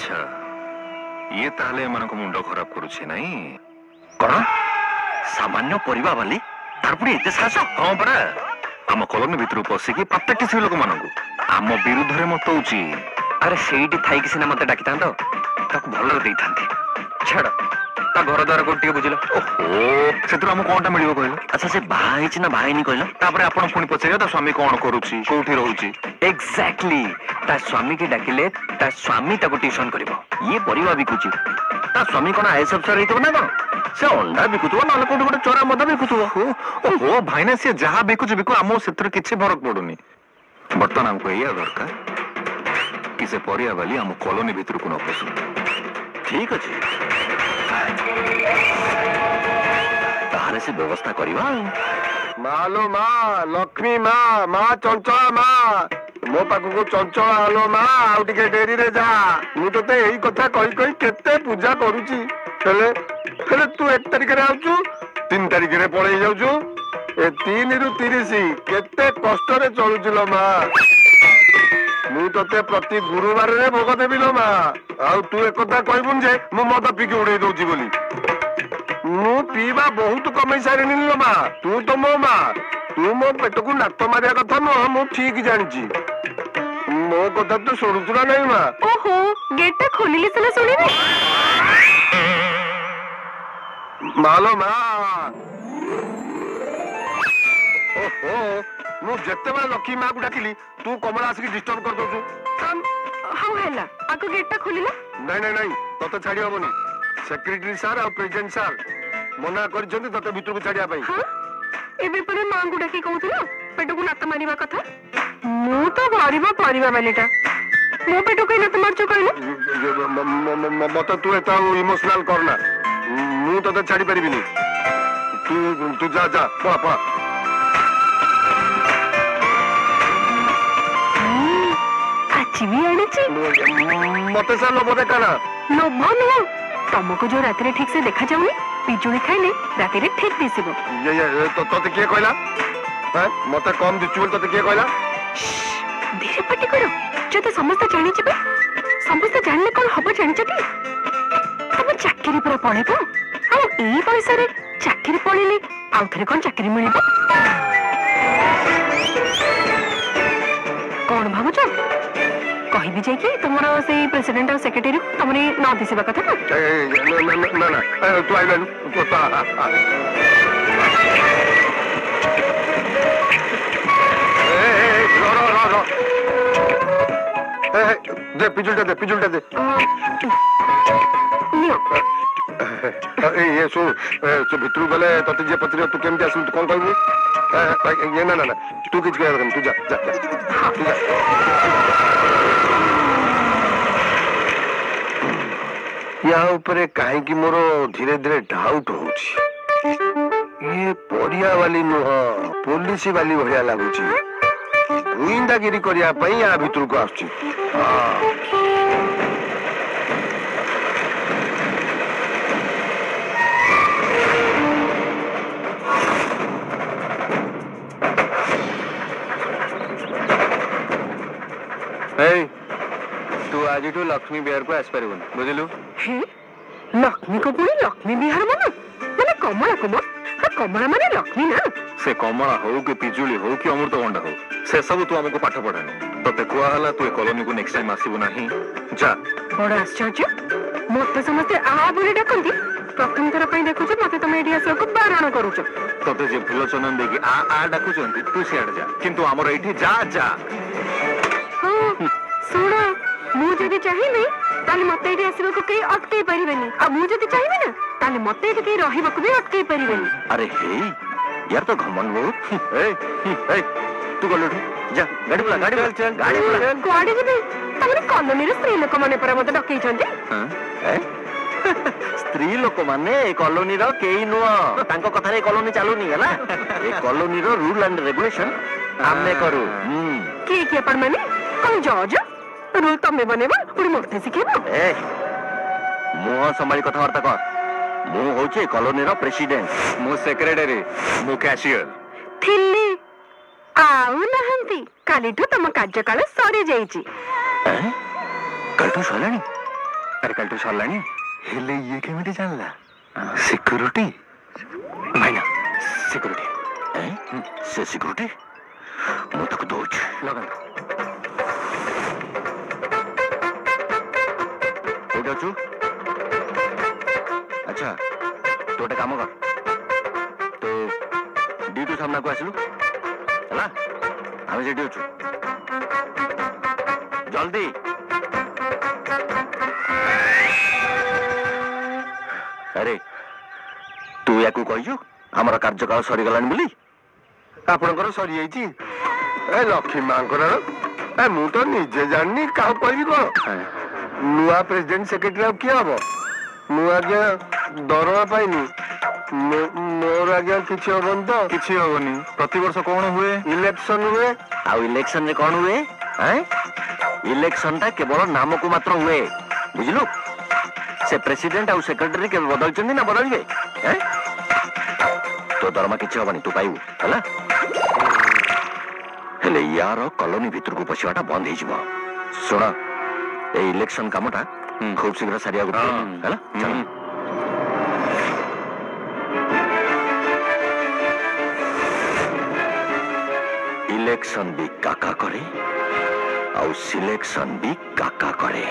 ଆଚ୍ଛା ଇଏ ତାହେଲେ ଏମାନଙ୍କ ମୁଣ୍ଡ ଖରାପ କରୁଛି ନାଇଁ? କଣ ସାମାନ୍ୟ ପରିବା ବାଲି ତାର ପୁଣି ଏତେ ସାହସ? ହଁ ପରା ଆମ କଲୋନୀ ଭିତରୁ ପଶିକି ପ୍ରତ୍ୟେକ ସ୍ତ୍ରୀ ଲୋକମାନଙ୍କୁ ଆମ ବିରୁଦ୍ଧରେ ମତଉଛି। ଆରେ ସେଇଠି ଥାଇକି ସିନା ମତେ ଡାକିଥାନ୍ତ, ତାକୁ ଭଲରେ ଦେଇଥାନ୍ତି। ଛାଡ, ତା ଘର ଦ୍ୱାର କୋଉଠି ଟିକେ ବୁଝିଲ। ଓହୋ, ସେଥିରୁ ଆମକୁ କଣଟା ମିଳିବ କହିଲ? ଆଚ୍ଛା, ସେ ବାହା ହେଇଛି ନା ବାହା ହେଇନି କହିଲ? ତାପରେ ଆପଣ ପୁଣି ପଚାରିବେ ତା ସ୍ୱାମୀ କଣ କରୁଛି, କୋଉଠି ରହୁଛି। ଏକ୍ଜାକ୍ଟଲି, ତା ସ୍ୱାମୀକି ଡାକିଲେ ତା ସ୍ୱାମୀ ତାକୁ ଟ୍ୟୁସନ କରିବ। ଇଏ ପରିବା ବିକୁଛି, ତା ସ୍ୱାମୀ କଣ ଆଇଏସ୍ ଅଫିସର ହେଇଥିବ ନା କଣ? ସେ ଅଣ୍ଡା ବିକୁଥିବ, ନହେଲେ କୋଉଠି ଗୋଟେ ଚୋରା ମଦ ବିକୁଥିବ। ଓହୋ ଭାଇନା, ସିଏ ଯାହା ବିକୁଛି ବିକୁ, ଆମକୁ ସେଥିରେ କିଛି ଫରକ ପଡୁନି। ବର୍ତ୍ତମାନ ଆମକୁ ଏଇଆ ଦରକାର କି ସେ ପରିବା ବାଲି ଆମ କଲୋନୀ ଭିତରକୁ ନ ପଶୁ। ଠିକ ଅଛି, ତାହେଲେ ସେ ବ୍ୟବସ୍ଥା କରିବା ଆଉ। ମାଲୋ ମା ଲକ୍ଷ୍ମୀ ମା, ମା ଚଞ୍ଚଳା ମା, ମୋ ପାଖକୁ ଚଞ୍ଚଳା ଆଲୋ ମା, ଆଉ ଟିକେ ଡେରିରେ ଯା। ମୁଁ ତତେ ଏଇ କଥା କହି କହି କେତେ ପୂଜା କରୁଛି, ହେଲେ ହେଲେ ତୁ 1 ତାରିଖରେ ଆଉଛୁ, 3 ତାରିଖରେ ପଳେଇ ଯାଉଛୁ। ଏ 3 ରୁ 30 କେତେ କଷ୍ଟରେ ଚଳୁଛି ଲୋ ମା। ମୁଁ ତତେ ପ୍ରତି ଗୁରୁବାରରେ ଭୋଗ ଦେବି ଲୋ ମା। ଆଉ ତୁ ଏକଥା କହିବୁନି ଯେ ମୁଁ ମଦ ପିକି ଉଡେଇ ଦଉଛି ବୋଲି। ମୁଁ ପିଇବା ବହୁତ କମେଇ ସାରିନି ଲୋ ମା। ତୁ ତ ମୋ ମା, ତୁ ମୋ ପେଟକୁ ନାତ ମାରିବା କଥା ନୁହଁ, ମୁଁ ଠିକ ଜାଣିଛି। ମୋ କଥା ତୁ ଶୁଣୁଛୁ ନା ନାଇଁ ମା? ଓହୋ, ଗେଟ୍ ଟା ଖୋଲିଲେ ସିନା ଶୁଣିବେ। ମାଲୋ ମା, ଓହୋ, ମୁଁ ଯେତେବେଳେ ଲକ୍ଷ୍ମୀ ମାକୁ ଡାକିଲି ତୁ କମଳା ଆସିକି ଡିଷ୍ଟର୍ବ କରିଦଉଛୁ। ହଉ ହେଲା, ଆଗ ଗେଟ୍ ଟା ଖୋଲିଲା। ନାଇଁ ନାଇଁ ନାଇଁ, ତତେ ଛାଡି ହବନି। ସେକ୍ରେଟାରୀ ସାର୍ ଆଉ ପ୍ରେସିଡେଣ୍ଟ ସାର୍ ମନା କରିଛନ୍ତି ତତେ ଭିତରକୁ ଛାଡିବା ପାଇଁ। ହଁ, ଏବେ ପରେ ମାଙ୍କୁ ଡାକି କହୁଥିଲ ପେଟକୁ ନାତ ମାରିବା କଥା। ମୁଁ ତ ଗରିବ ପରିବା ବାଲିଟା, ମୋ ପେଟକୁ କାଇଁ ନାତ ମାରୁଛ କହିଲ? ମତେ ତୁ ଏତେ ଆଉ ଇମୋସନାଲ କରନା, ମୁଁ ତତେ ଛାଡି ପାରିବିନି। ତୁ ତୁ ଯା ଯା, ପଳା ପଳା। ଆଜି ବି ଆଣିଛି। ମତେ ସେ ଲୋଭ ଦେଖାନା। ଲୋଭ ନୁହଁ, ତମକୁ ଯୋଉ ରାତିରେ ଠିକ ସେ ଦେଖାଯାଉନି, ପିଜୁଳି ଖାଇଲେ ରାତିରେ ଠିକ ଦିଶିବ। ତତେ କିଏ କହିଲା? ମତେ କମ ଦିଛୁ ବୋଲି ତତେ କିଏ କହିଲା? ଧୀରେ ପାଟି କର, ଯଦି ସମସ୍ତେ ଜାଣିଯିବେ। ସମସ୍ତେ ଜାଣିଲେ କଣ ହବ ଜାଣିଛ କି? ତମ ଚାକିରି ପୁରା ପଳେଇବ। ଆଉ ଏଇ ପଇସାରେ ଚାକିରି ପଳେଇଲେ ଆଉ ଥରେ କଣ ଚାକିରି ମିଳିବ? କଣ ଭାବୁଛ? କହିବି ଯାଇକି ତମର ସେଇ ପ୍ରେସିଡେଣ୍ଟ ଆଉ ସେକ୍ରେଟାରୀ ତମର ନ ଦିଶିବା କଥା ନା? ନା ନା, ତୁ ଆଇଲାନୁ। ଦେ ପିଜୁଳିଟା ଦେ, ପିଜୁଳିଟା ଦେ। ନିଅ। ଇଏ ଶୁଣ, ତୁ ଭିତରକୁ ଗଲେ ତତେ ଯିଏ ପଚାରିବ ତୁ କେମିତି ଆସିଲୁ, ତୁ କଣ କହିବୁ? ନା ନା ନା, ତୁ କିଛି କହିବା ଦରକାର, ତୁ ଯା ଯା ଯା, ତୁ ଯା। ୟା ଉପରେ କାହିଁକି ମୋର ଧୀରେ ଧୀରେ ଡାଉଟ ହଉଛି। ଇଏ ପରିବା ବାଲି ନୁହଁ, ପୋଲିସ ବାଲି ଭଳିଆ ଲାଗୁଛି। ଗୁଇନ୍ଦାଗିରି କରିବା ପାଇଁ ୟା ଭିତରକୁ ଆସୁଛି। ତୁ ଆଜିଠୁ ଲକ୍ଷ୍ମୀ ବିହାରକୁ ଆସିପାରିବୁନି, ବୁଝିଲୁ? ଲକ୍ଷ୍ମୀକୁ ପୁଣି ଲକ୍ଷ୍ମୀ ବିହାର ମାନେ କମଳା କୁମ। କମଳା ମାନେ ଲକ୍ଷ୍ମୀ ନା? ସେ କମଳା ହଉ କି ପିଜୁଳି ହଉ କି ଅମୃତଭଣ୍ଡା ହଉ, ସେ ସବୁ ତୁ ଆମକୁ ପାଠ ପଢାନି। ତତେ କୁହା ହେଲା ତୁ ଏ କଲୋନୀକୁ ନେକ୍ସଟ ଟାଇମ ଆସିବୁ ନାହିଁ, ଯା। ବଡ ଆଶ୍ଚର୍ଯ୍ୟ, ମତେ ସମସ୍ତେ ଆ ବୋଲି ଡାକନ୍ତି, ପ୍ରଥମ ଥର ପାଇଁ ଦେଖୁଛ ମତେ ତମେ ଏଠି ଆସିବାକୁ ବାରଣ କରୁଛ। ତତେ ଯେ ଫୁଲ ଚନ୍ଦନ ଦେଇକି ଆ ଡାକୁଛନ୍ତି, ତୁ ସିଆଡେ ଯା, କିନ୍ତୁ ଆମର ଏଇଠି ଯା ଯା। ଶୁଣ, ମୁଁ ଯଦି ଚାହିଁବି ତାହେଲେ ମତେ ଏଠି ଆସିବାକୁ କେହି ଅଟକେଇ ପାରିବେନି, ଆଉ ମୁଁ ଯଦି ଚାହିଁବି ନା ତାହେଲେ ମତେ ଏଠି କେହି ରହିବାକୁ ବି ଅଟକେଇ ପାରିବେନି। ଆରେ ହେଇ, यार तो घमंड बहुत। तू गलु जा, गाड़ी बुला, गाड़ी बुला, गाड़ी बुला। गाड़ी जिबे तमरे कॉलोनी रे स्त्री लोक माने पर मते डकैछन्ती। स्त्री लोक माने ए कॉलोनी रो केई नुआ, तांको कथा रे कॉलोनी चालुनी हला। ए कॉलोनी रो रूल एंड रेगुलेशन आमे करू। के पर माने कोन जज रूल तमे बनेबा पुरी मते सिखेबा। ए मुह संभाली कथा वार्ता कर। मु होचे कॉलोनी रो प्रेसिडेंट, मु सेक्रेटरी, मु कैशियर थिल्ली आउ नहंती। कालीठू तम कार्यकाल सरी जाईची। कलठू सलानी ଆରେ କାଲିଠୁ ସରିଲାଣି। ହେଲେ ଇଏ କେମିତି ଜାଣିଲା? ସିକ୍ୟୁରିଟି? ଭାଇନା ସିକ୍ୟୁରିଟି ସେ ସିକ୍ୟୁରିଟି ମୁଁ ତାକୁ ଦଉଛି। ଲଗାନ୍ତୁ। କୋଉଠି ଅଛୁ? ଆଚ୍ଛା ତୁ ଗୋଟେ କାମ କର, ତୁ ଡିଟୁ ସାମ୍ନାକୁ ଆସିଲୁ ହେଲା, ଆମେ ସେଠି ଅଛୁ, ଜଲ୍ଦି। ଆରେ ତୁ ୟାକୁ କହିଛୁ ଆମର କାର୍ଯ୍ୟକାଳ ସରିଗଲାଣି ବୋଲି? ଆପଣଙ୍କର ସରିଯାଇଛି? ଏ ଲକ୍ଷ୍ମୀ ମାଙ୍କର ମୁଁ ତ ନିଜେ ଜାଣିନି, କାହାକୁ କହିବି କଣ? ନୂଆ ପ୍ରେସିଡେଣ୍ଟ ସେକ୍ରେଟାରୀ ଆଉ କିଏ ହବ? ମୁଁ ଆଜ୍ଞା ଦରମା ପାଇନି, ମୋର ଆଜ୍ଞା କିଛି ହବନି ତ? କିଛି ହବନି। ପ୍ରତିବର୍ଷ କଣ ହୁଏ? ଇଲେକ୍ସନ ହୁଏ। ଆଉ ଇଲେକ୍ସନରେ କଣ ହୁଏ? ଇଲେକ୍ସନଟା କେବଳ ନାମକୁ ମାତ୍ର ହୁଏ, ବୁଝିଲୁ? ସେ ପ୍ରେସିଡେଣ୍ଟ ଆଉ ସେକ୍ରେଟାରୀ କେବେ ବଦଳିଛନ୍ତି ନା ବଦଳିବେ? ତୋ ଦରମା କିଛି ହବନି, ତୁ ପାଇବୁ ହେଲା। ହେଲେ ୟାର କଲୋନୀ ଭିତରକୁ ପଶିବାଟା ବନ୍ଦ ହେଇଯିବ। ଶୁଣ, এই ইলেকশন কামটা খুব শীঘ্র সারিବାକୁ ପଡ଼ିବ ହେଲା। ଚାଲ। ইলেকশন ବି କାକା କରେ ଆଉ ସିଲେକ୍ସନ ବି କାକା କରେ।